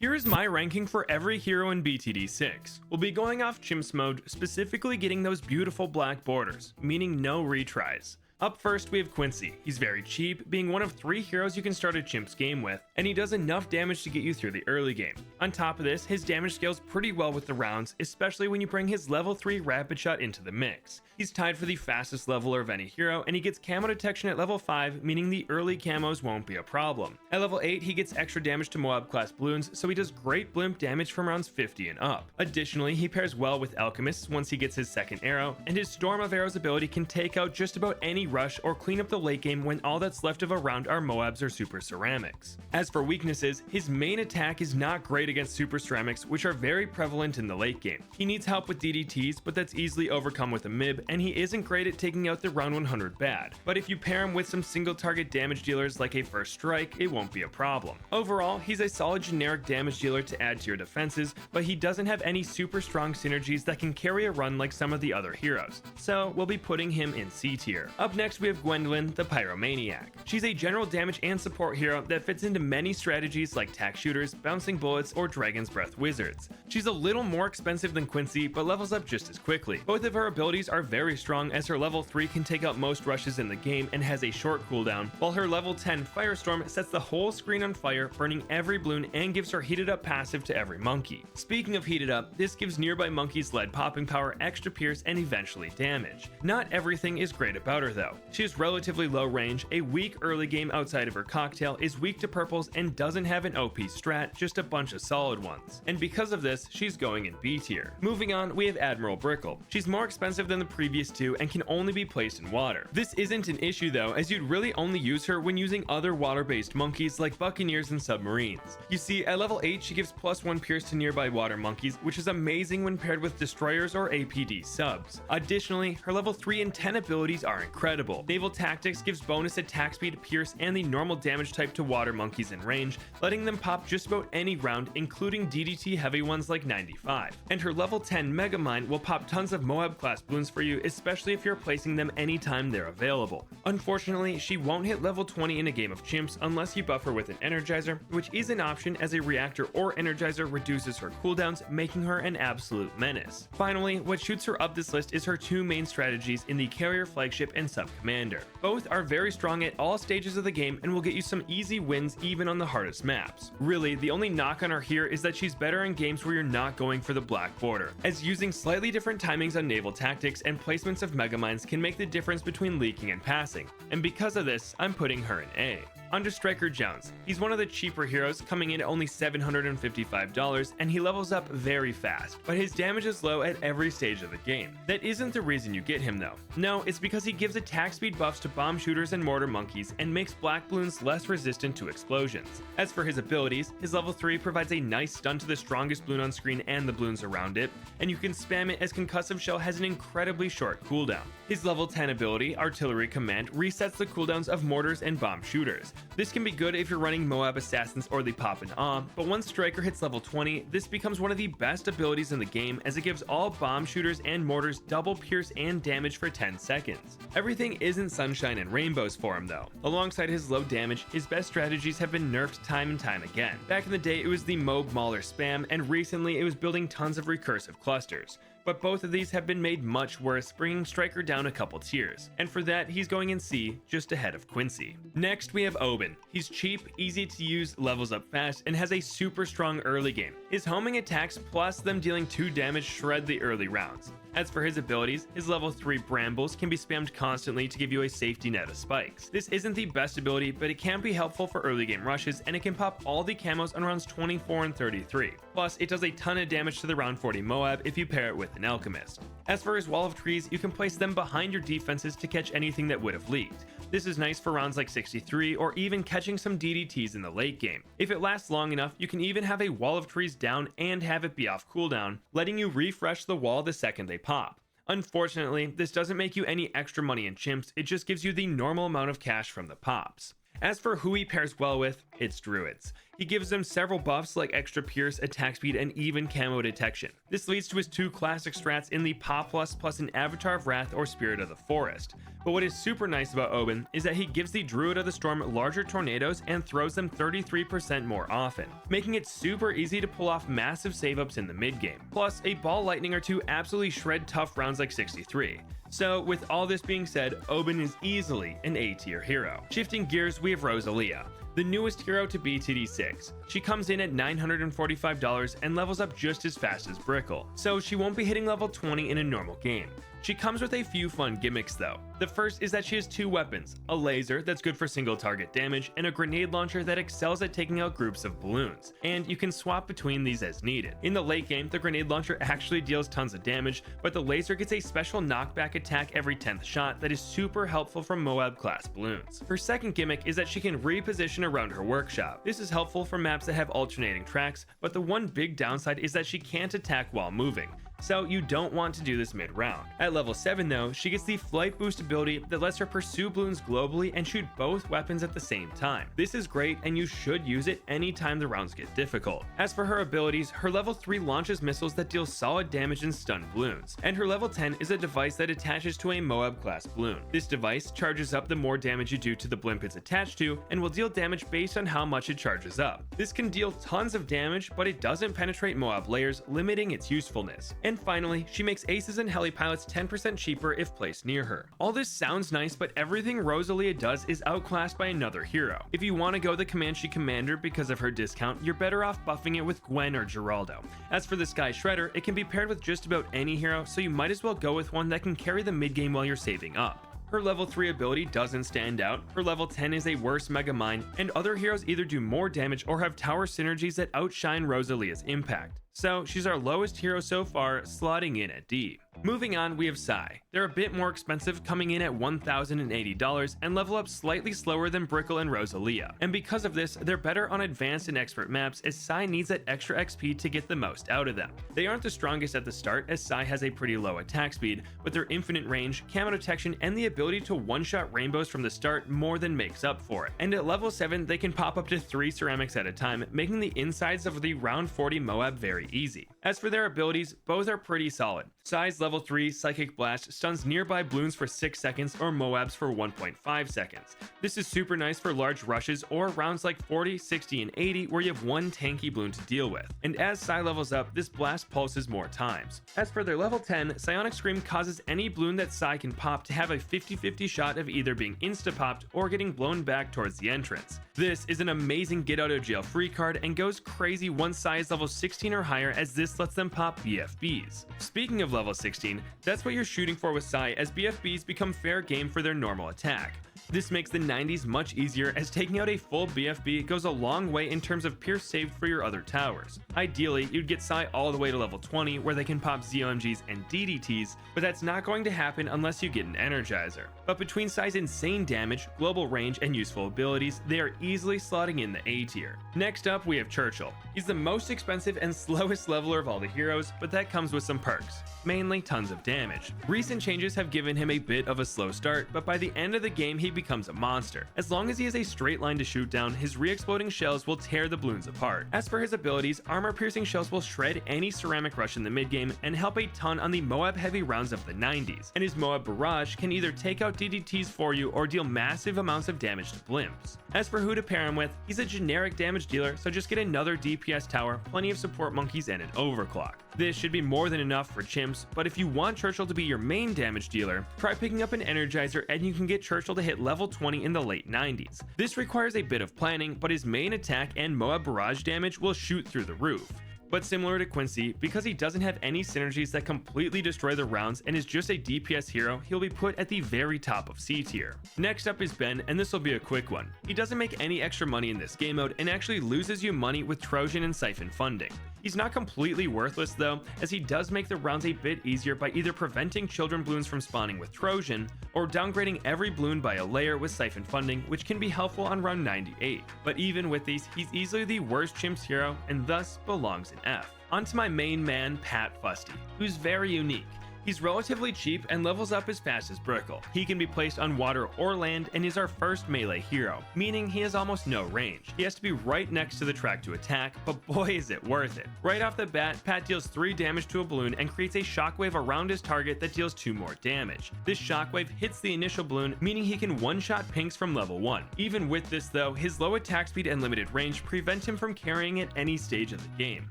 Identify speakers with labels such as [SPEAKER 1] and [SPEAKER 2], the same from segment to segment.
[SPEAKER 1] Here is my ranking for every hero in BTD6. We'll be going off Chimps mode, specifically getting those beautiful black borders, meaning no retries. Up first we have Quincy. He's very cheap, being one of 3 heroes you can start a Chimps game with, and he does enough damage to get you through the early game. On top of this, his damage scales pretty well with the rounds, especially when you bring his level 3 rapid shot into the mix. He's tied for the fastest leveler of any hero, and he gets camo detection at level 5, meaning the early camos won't be a problem. At level 8, he gets extra damage to Moab class Bloons, so he does great blimp damage from rounds 50 and up. Additionally, he pairs well with alchemists once he gets his second arrow, and his Storm of Arrows ability can take out just about any rush or clean up the late game when all that's left of a round are Moabs or super ceramics. As for weaknesses, his main attack is not great against super ceramics, which are very prevalent in the late game. He needs help with DDTs, but that's easily overcome with a MIB, and he isn't great at taking out the round 100 bad. But if you pair him with some single target damage dealers like a first strike, it won't be a problem. Overall, he's a solid generic damage dealer to add to your defenses, but he doesn't have any super strong synergies that can carry a run like some of the other heroes, so we'll be putting him in C tier. Up next we have Gwendolin, the Pyromaniac. She's a general damage and support hero that fits into many strategies like tack shooters, bouncing bullets, or Dragon's Breath wizards. She's a little more expensive than Quincy, but levels up just as quickly. Both of her abilities are very strong, as her level 3 can take out most rushes in the game and has a short cooldown, while her level 10 Firestorm sets the whole screen on fire, burning every bloon and gives her heated up passive to every monkey. Speaking of heated up, this gives nearby monkeys lead popping power, extra pierce, and eventually damage. Not everything is great about her though. She is relatively low range, a weak early game outside of her cocktail, is weak to purples, and doesn't have an OP strat, just a bunch of solid ones. And because of this, she's going in B tier. Moving on, we have Admiral Brickell. She's more expensive than the previous 2 and can only be placed in water. This isn't an issue though, as you'd really only use her when using other water-based monkeys like buccaneers and submarines. You see, at level 8 she gives +1 pierce to nearby water monkeys, which is amazing when paired with destroyers or APD subs. Additionally, her level 3 and 10 abilities are incredible. Naval Tactics gives bonus attack speed, pierce, and the normal damage type to water monkeys in range, letting them pop just about any round, including DDT heavy ones like 95. And her level 10 Megamind will pop tons of Moab class Bloons for you, especially if you're placing them anytime they're available. Unfortunately, she won't hit level 20 in a game of Chimps unless you buff her with an Energizer, which is an option as a reactor or Energizer reduces her cooldowns, making her an absolute menace. Finally, what shoots her up this list is her 2 main strategies in the Carrier Flagship and Sub Commander. Both are very strong at all stages of the game and will get you some easy wins even on the hardest maps. Really, the only knock on her here is that she's better in games where you're not going for the Black Border, as using slightly different timings on Naval Tactics and placements of Megaminds can make the difference between leaking and passing, and because of this, I'm putting her in A. Onto Striker Jones. He's one of the cheaper heroes, coming in at only $755, and he levels up very fast, but his damage is low at every stage of the game. That isn't the reason you get him though. No, it's because he gives attack speed buffs to bomb shooters and mortar monkeys and makes black bloons less resistant to explosions. As for his abilities, his level 3 provides a nice stun to the strongest bloon on screen and the bloons around it, and you can spam it as Concussive Shell has an incredibly short cooldown. His level 10 ability, Artillery Command, resets the cooldowns of mortars and bomb shooters. This can be good if you're running Moab Assassins or the Pop and Awe, but once Striker hits level 20, this becomes one of the best abilities in the game, as it gives all bomb shooters and mortars double pierce and damage for 10 seconds. Everything isn't sunshine and rainbows for him though. Alongside his low damage, his best strategies have been nerfed time and time again. Back in the day it was the Moog Mauler spam, and recently it was building tons of recursive clusters. But both of these have been made much worse, bringing Striker down a couple tiers, and for that he's going in C, just ahead of Quincy. Next we have Obyn. He's cheap, easy to use, levels up fast, and has a super strong early game. His homing attacks plus them dealing 2 damage shred the early rounds. As for his abilities, his level 3 Brambles can be spammed constantly to give you a safety net of spikes. This isn't the best ability, but it can be helpful for early game rushes, and it can pop all the camos on rounds 24 and 33. Plus, it does a ton of damage to the round 40 Moab if you pair it with an Alchemist. As for his wall of trees, you can place them behind your defenses to catch anything that would have leaked. This is nice for rounds like 63 or even catching some DDTs in the late game. If it lasts long enough, you can even have a wall of trees down and have it be off cooldown, letting you refresh the wall the second they pop. Unfortunately, this doesn't make you any extra money in Chimps, it just gives you the normal amount of cash from the pops. As for who he pairs well with, it's Druids. He gives them several buffs like extra pierce, attack speed, and even camo detection. This leads to his 2 classic strats in the Pop plus an Avatar of Wrath or Spirit of the Forest. But what is super nice about Obyn is that he gives the Druid of the Storm larger tornadoes and throws them 33% more often, making it super easy to pull off massive save-ups in the mid-game. Plus, a ball lightning or 2 absolutely shred tough rounds like 63. So with all this being said, Obyn is easily an A tier hero. Shifting gears, we have Rosalia, the newest hero to BTD6. She comes in at $945 and levels up just as fast as Brickell, so she won't be hitting level 20 in a normal game. She comes with a few fun gimmicks though. The first is that she has 2 weapons, a laser that's good for single target damage, and a grenade launcher that excels at taking out groups of balloons, and you can swap between these as needed. In the late game, the grenade launcher actually deals tons of damage, but the laser gets a special knockback attack every 10th shot that is super helpful from Moab class balloons. Her second gimmick is that she can reposition around her workshop. This is helpful for maps that have alternating tracks, but the one big downside is that she can't attack while moving, so you don't want to do this mid-round. At level 7 though, she gets the flight boost ability that lets her pursue balloons globally and shoot both weapons at the same time. This is great and you should use it anytime the rounds get difficult. As for her abilities, her level 3 launches missiles that deal solid damage and stun balloons, and her level 10 is a device that attaches to a Moab class balloon. This device charges up the more damage you do to the blimp it's attached to and will deal damage based on how much it charges up. This can deal tons of damage, but it doesn't penetrate Moab layers, limiting its usefulness. And finally, she makes aces and heli pilots 10% cheaper if placed near her. All this sounds nice, but everything Rosalia does is outclassed by another hero. If you want to go the Comanche Commander because of her discount, you're better off buffing it with Gwen or Geraldo. As for the Sky Shredder, it can be paired with just about any hero, so you might as well go with one that can carry the mid game while you're saving up. Her level 3 ability doesn't stand out, her level 10 is a worse Mega Mine, and other heroes either do more damage or have tower synergies that outshine Rosalia's impact. So she's our lowest hero so far, slotting in at D. Moving on, we have Sai. They're a bit more expensive, coming in at $1,080 and level up slightly slower than Brickell and Rosalia. And because of this, they're better on advanced and expert maps, as Sai needs that extra XP to get the most out of them. They aren't the strongest at the start, as Sai has a pretty low attack speed, but their infinite range, camo detection, and the ability to one-shot rainbows from the start more than makes up for it. And at level 7, they can pop up to 3 ceramics at a time, making the insides of the round 40 Moab very easy. As for their abilities, both are pretty solid. Sai's level 3 Psychic Blast stuns nearby balloons for 6 seconds or Moabs for 1.5 seconds. This is super nice for large rushes or rounds like 40, 60, and 80 where you have one tanky balloon to deal with. And as Sai levels up, this blast pulses more times. As for their level 10, Psionic Scream causes any balloon that Sai can pop to have a 50-50 shot of either being insta-popped or getting blown back towards the entrance. This is an amazing get out of jail free card and goes crazy once Sai is level 16 or higher, as this lets them pop BFBs. Speaking of level 16, that's what you're shooting for with Sai, as BFBs become fair game for their normal attack. This makes the 90s much easier, as taking out a full BFB goes a long way in terms of pierce saved for your other towers. Ideally, you'd get Sai all the way to level 20 where they can pop ZOMGs and DDTs, but that's not going to happen unless you get an Energizer. But between Sai's insane damage, global range, and useful abilities, they are easily slotting in the A tier. Next up, we have Churchill. He's the most expensive and slowest leveler of all the heroes, but that comes with some perks, mainly tons of damage. Recent changes have given him a bit of a slow start, but by the end of the game he becomes a monster. As long as he has a straight line to shoot down, his re-exploding shells will tear the balloons apart. As for his abilities, armor-piercing shells will shred any ceramic rush in the mid-game and help a ton on the Moab-heavy rounds of the 90s, and his Moab Barrage can either take out DDTs for you or deal massive amounts of damage to blimps. As for who to pair him with, he's a generic damage dealer, so just get another DPS tower, plenty of support monkeys, and an overclock. This should be more than enough for chimps, but if you want Churchill to be your main damage dealer, try picking up an Energizer and you can get Churchill to hit level 20 in the late 90s. This requires a bit of planning, but his main attack and Moab Barrage damage will shoot through the roof. But similar to Quincy, because he doesn't have any synergies that completely destroy the rounds and is just a DPS hero, he'll be put at the very top of C tier. Next up is Ben, and this will be a quick one. He doesn't make any extra money in this game mode and actually loses you money with Trojan and Siphon funding. He's not completely worthless though, as he does make the rounds a bit easier by either preventing children balloons from spawning with Trojan, or downgrading every balloon by a layer with Siphon funding, which can be helpful on round 98. But even with these, he's easily the worst chimps hero and thus belongs in F. Onto my main man, Fusty, who's very unique. He's relatively cheap and levels up as fast as Brickell. He can be placed on water or land and is our first melee hero, meaning he has almost no range. He has to be right next to the track to attack, but boy is it worth it. Right off the bat, Pat deals 3 damage to a balloon and creates a shockwave around his target that deals 2 more damage. This shockwave hits the initial balloon, meaning he can one-shot pinks from level 1. Even with this though, his low attack speed and limited range prevent him from carrying at any stage of the game.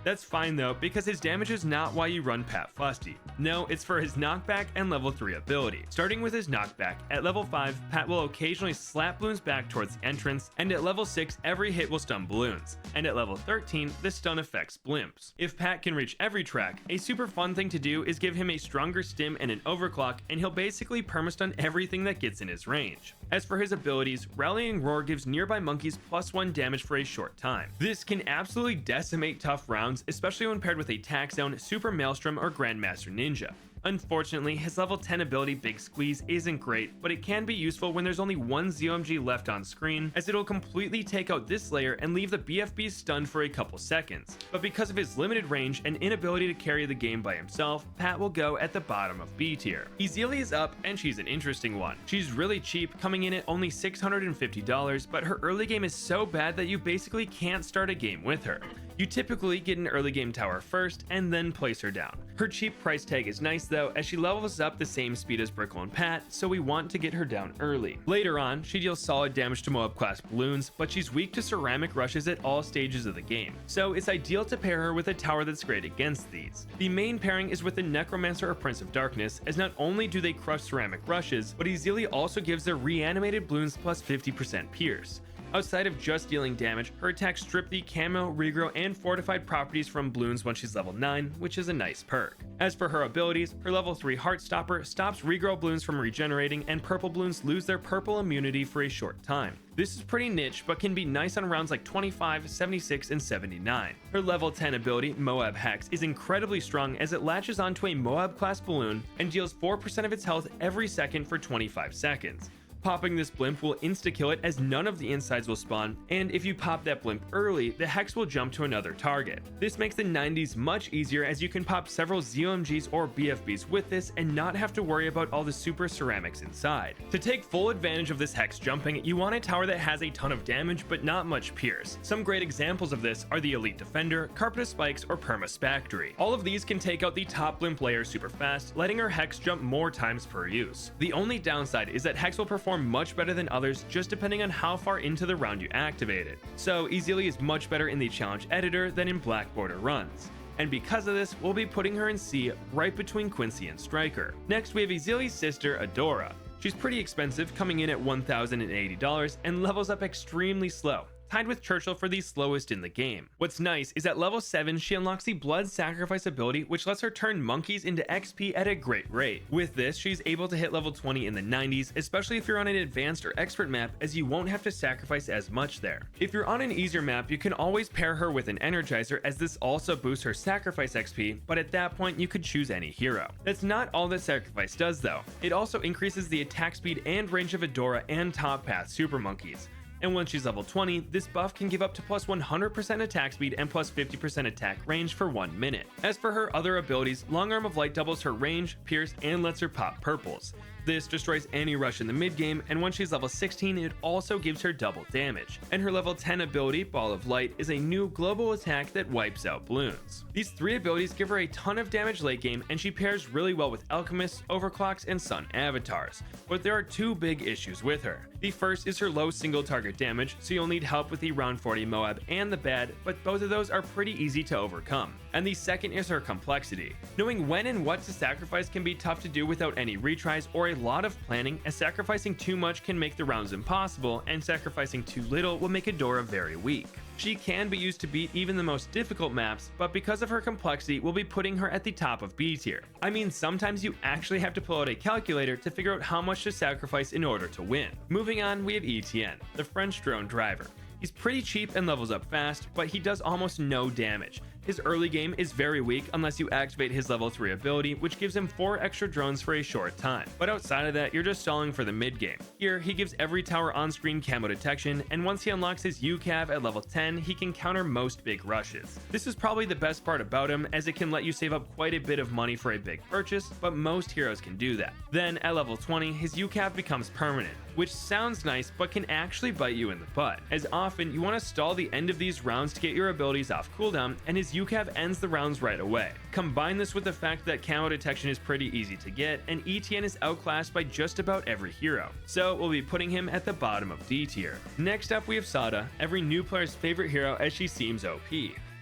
[SPEAKER 1] That's fine though, because his damage is not why you run Pat Fusty. No, it's for his knockback and level 3 ability. Starting with his knockback, at level 5, Pat will occasionally slap balloons back towards the entrance, and at level 6, every hit will stun balloons, and at level 13, this stun affects blimps. If Pat can reach every track, a super fun thing to do is give him a stronger stim and an overclock, and he'll basically permastun everything that gets in his range. As for his abilities, Rallying Roar gives nearby monkeys +1 damage for a short time. This can absolutely decimate tough rounds, especially when paired with a Tax Zone, Super Maelstrom, or Grandmaster Ninja. Unfortunately, his level 10 ability Big Squeeze isn't great, but it can be useful when there's only one ZOMG left on screen, as it'll completely take out this layer and leave the BFB stunned for a couple seconds. But because of his limited range and inability to carry the game by himself, Pat will go at the bottom of B tier. Ezili is up, and she's an interesting one. She's really cheap, coming in at only $650, but her early game is so bad that you basically can't start a game with her. You typically get an early game tower first and then place her down. Her cheap price tag is nice though, as she levels up the same speed as Brickell and Pat, so we want to get her down early. Later on, she deals solid damage to Moab class balloons, but she's weak to ceramic rushes at all stages of the game, so it's ideal to pair her with a tower that's great against these. The main pairing is with the Necromancer or Prince of Darkness, as not only do they crush ceramic rushes, but Ezili also gives their reanimated balloons plus 50% pierce. Outside of just dealing damage, her attacks strip the camo, regrow, and fortified properties from balloons once she's level 9, which is a nice perk. As for her abilities, her level 3 Heartstopper stops regrow balloons from regenerating, and purple balloons lose their purple immunity for a short time. This is pretty niche, but can be nice on rounds like 25, 76, and 79. Her level 10 ability, Moab Hex, is incredibly strong as it latches onto a Moab class balloon and deals 4% of its health every second for 25 seconds. Popping this blimp will insta-kill it as none of the insides will spawn, and if you pop that blimp early, the hex will jump to another target. This makes the 90s much easier as you can pop several ZOMGs or BFBs with this and not have to worry about all the super ceramics inside. To take full advantage of this hex jumping, you want a tower that has a ton of damage but not much pierce. Some great examples of this are the Elite Defender, Carpet of Spikes, or Perma Spactory. All of these can take out the top blimp layer super fast, letting her hex jump more times per use. The only downside is that hex will perform much better than others just depending on how far into the round you activate it. So Ezili is much better in the challenge editor than in Black Border runs. And because of this, we'll be putting her in C right between Quincy and Striker. Next we have Ezili's sister Adora. She's pretty expensive, coming in at $1,080 and levels up extremely slow, tied with Churchill for the slowest in the game. What's nice is at level 7 she unlocks the Blood Sacrifice ability, which lets her turn monkeys into XP at a great rate. With this, she's able to hit level 20 in the 90s, especially if you're on an advanced or expert map, as you won't have to sacrifice as much there. If you're on an easier map, you can always pair her with an Energizer, as this also boosts her sacrifice XP, but at that point you could choose any hero. That's not all that sacrifice does though. It also increases the attack speed and range of Adora and top path super monkeys. And once she's level 20, this buff can give up to plus 100% attack speed and plus 50% attack range for 1 minute. As for her other abilities, Long Arm of Light doubles her range, pierce, and lets her pop purples. This destroys any rush in the mid game, and once she's level 16, it also gives her double damage. And her level 10 ability, Ball of Light, is a new global attack that wipes out balloons. These 3 abilities give her a ton of damage late game, and she pairs really well with Alchemists, Overclocks, and Sun avatars. But there are 2 big issues with her. The first is her low single target damage, so you'll need help with the round 40 Moab and the Bad, but both of those are pretty easy to overcome. And the second is her complexity. Knowing when and what to sacrifice can be tough to do without any retries or a lot of planning, as sacrificing too much can make the rounds impossible, and sacrificing too little will make Adora very weak. She can be used to beat even the most difficult maps, but because of her complexity, we'll be putting her at the top of B tier. I mean, sometimes you actually have to pull out a calculator to figure out how much to sacrifice in order to win. Moving on, we have Etienne, the French drone driver. He's pretty cheap and levels up fast, but he does almost no damage. His early game is very weak unless you activate his level 3 ability, which gives him 4 extra drones for a short time. But outside of that, you're just stalling for the mid game. Here, he gives every tower on-screen camo detection, and once he unlocks his UCAV at level 10, he can counter most big rushes. This is probably the best part about him, as it can let you save up quite a bit of money for a big purchase, but most heroes can do that. Then, at level 20, his UCAV becomes permanent, which sounds nice but can actually bite you in the butt, as often you want to stall the end of these rounds to get your abilities off cooldown, and his UCAV ends the rounds right away. Combine this with the fact that camo detection is pretty easy to get, and Etienne is outclassed by just about every hero, so we'll be putting him at the bottom of D tier. Next up we have Sauda, every new player's favorite hero as she seems OP.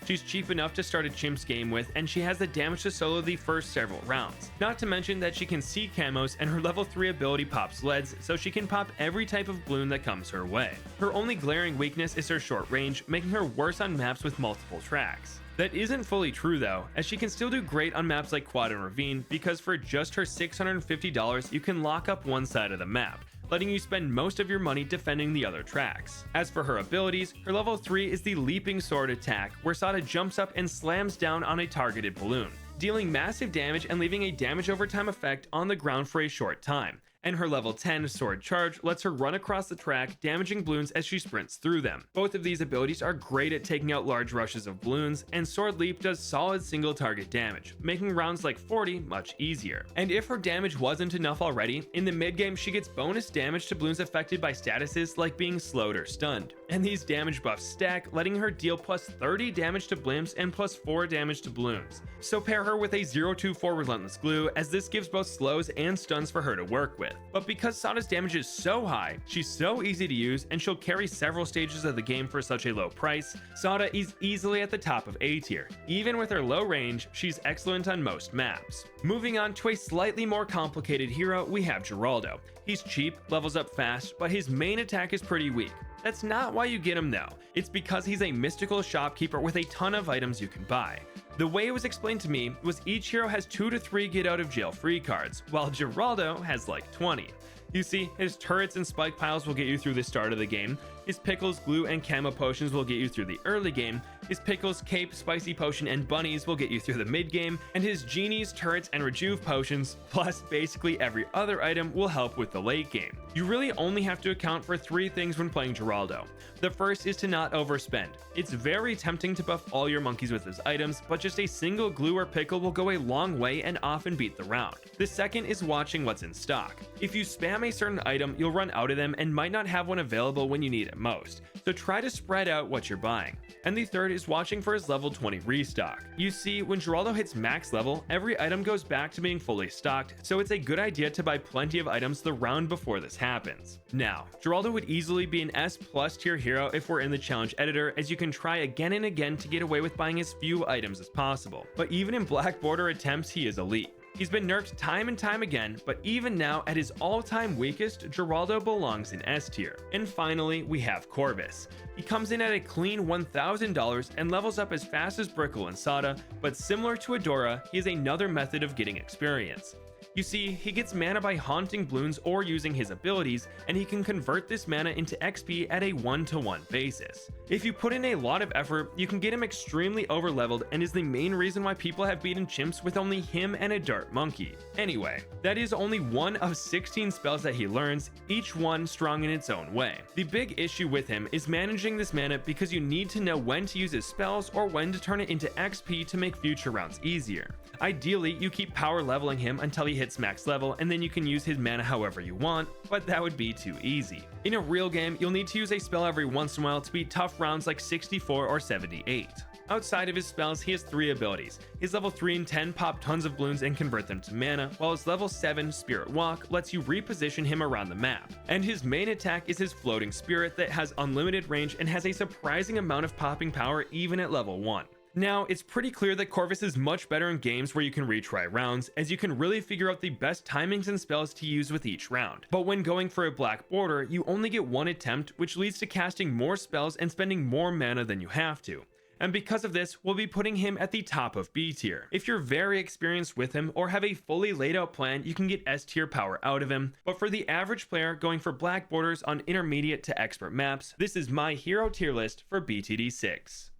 [SPEAKER 1] She's cheap enough to start a chimps game with, and she has the damage to solo the first several rounds. Not to mention that she can see camos, and her level 3 ability pops leads, so she can pop every type of bloon that comes her way. Her only glaring weakness is her short range, making her worse on maps with multiple tracks. That isn't fully true though, as she can still do great on maps like Quad and Ravine, because for just her $650 you can lock up one side of the map, letting you spend most of your money defending the other tracks. As for her abilities, her level 3 is the leaping sword attack, where Sauda jumps up and slams down on a targeted balloon, dealing massive damage and leaving a damage over time effect on the ground for a short time. And her level 10 sword charge lets her run across the track, damaging balloons as she sprints through them. Both of these abilities are great at taking out large rushes of balloons, and sword leap does solid single target damage, making rounds like 40 much easier. And if her damage wasn't enough already, in the mid game she gets bonus damage to balloons affected by statuses like being slowed or stunned, and these damage buffs stack, letting her deal plus 30 damage to blimps and plus 4 damage to balloons. So pair her with a 024 relentless glue, as this gives both slows and stuns for her to work with. But because Sauda's damage is so high, she's so easy to use, and she'll carry several stages of the game for such a low price, Sauda is easily at the top of A tier. Even with her low range, she's excellent on most maps. Moving on to a slightly more complicated hero, we have Geraldo. He's cheap, levels up fast, but his main attack is pretty weak. That's not why you get him though. It's because he's a mystical shopkeeper with a ton of items you can buy. The way it was explained to me was each hero has 2 to 3 get out of jail free cards, while Geraldo has like 20. You see, his turrets and spike piles will get you through the start of the game, his pickles, glue, and camo potions will get you through the early game, his pickles, cape, spicy potion, and bunnies will get you through the mid game, and his genies, turrets, and rejuve potions, plus basically every other item, will help with the late game. You really only have to account for 3 things when playing Geraldo. The first is to not overspend. It's very tempting to buff all your monkeys with his items, but just a single glue or pickle will go a long way and often beat the round. The second is watching what's in stock. If you spam a certain item, you'll run out of them and might not have one available when you need it most, so try to spread out what you're buying. And the third is watching for his level 20 restock. You see, when Geraldo hits max level, every item goes back to being fully stocked, so it's a good idea to buy plenty of items the round before this happens. Now, Geraldo would easily be an S+ tier hero if we're in the challenge editor, as you can try again and again to get away with buying as few items as possible. But even in Black Border attempts, he is elite. He's been nerfed time and time again, but even now, at his all-time weakest, Geraldo belongs in S tier. And finally, we have Corvus. He comes in at a clean $1,000 and levels up as fast as Brickell and Sauda, but similar to Adora, he is another method of getting experience. You see, he gets mana by haunting balloons or using his abilities, and he can convert this mana into XP at a 1-to-1 basis. If you put in a lot of effort, you can get him extremely overleveled, and is the main reason why people have beaten chimps with only him and a dart monkey. Anyway, that is only one of 16 spells that he learns, each one strong in its own way. The big issue with him is managing this mana, because you need to know when to use his spells or when to turn it into XP to make future rounds easier. Ideally, you keep power leveling him until he hits max level, and then you can use his mana however you want, but that would be too easy. In a real game, you'll need to use a spell every once in a while to beat tough rounds like 64 or 78. Outside of his spells, he has 3 abilities. His level 3 and 10 pop tons of balloons and convert them to mana, while his level 7 Spirit Walk lets you reposition him around the map. And his main attack is his floating spirit that has unlimited range and has a surprising amount of popping power even at level 1. Now, it's pretty clear that Corvus is much better in games where you can retry rounds, as you can really figure out the best timings and spells to use with each round. But when going for a Black Border, you only get one attempt, which leads to casting more spells and spending more mana than you have to. And because of this, we'll be putting him at the top of B tier. If you're very experienced with him or have a fully laid out plan, you can get S tier power out of him. But for the average player going for Black Borders on intermediate to expert maps, this is my hero tier list for BTD6.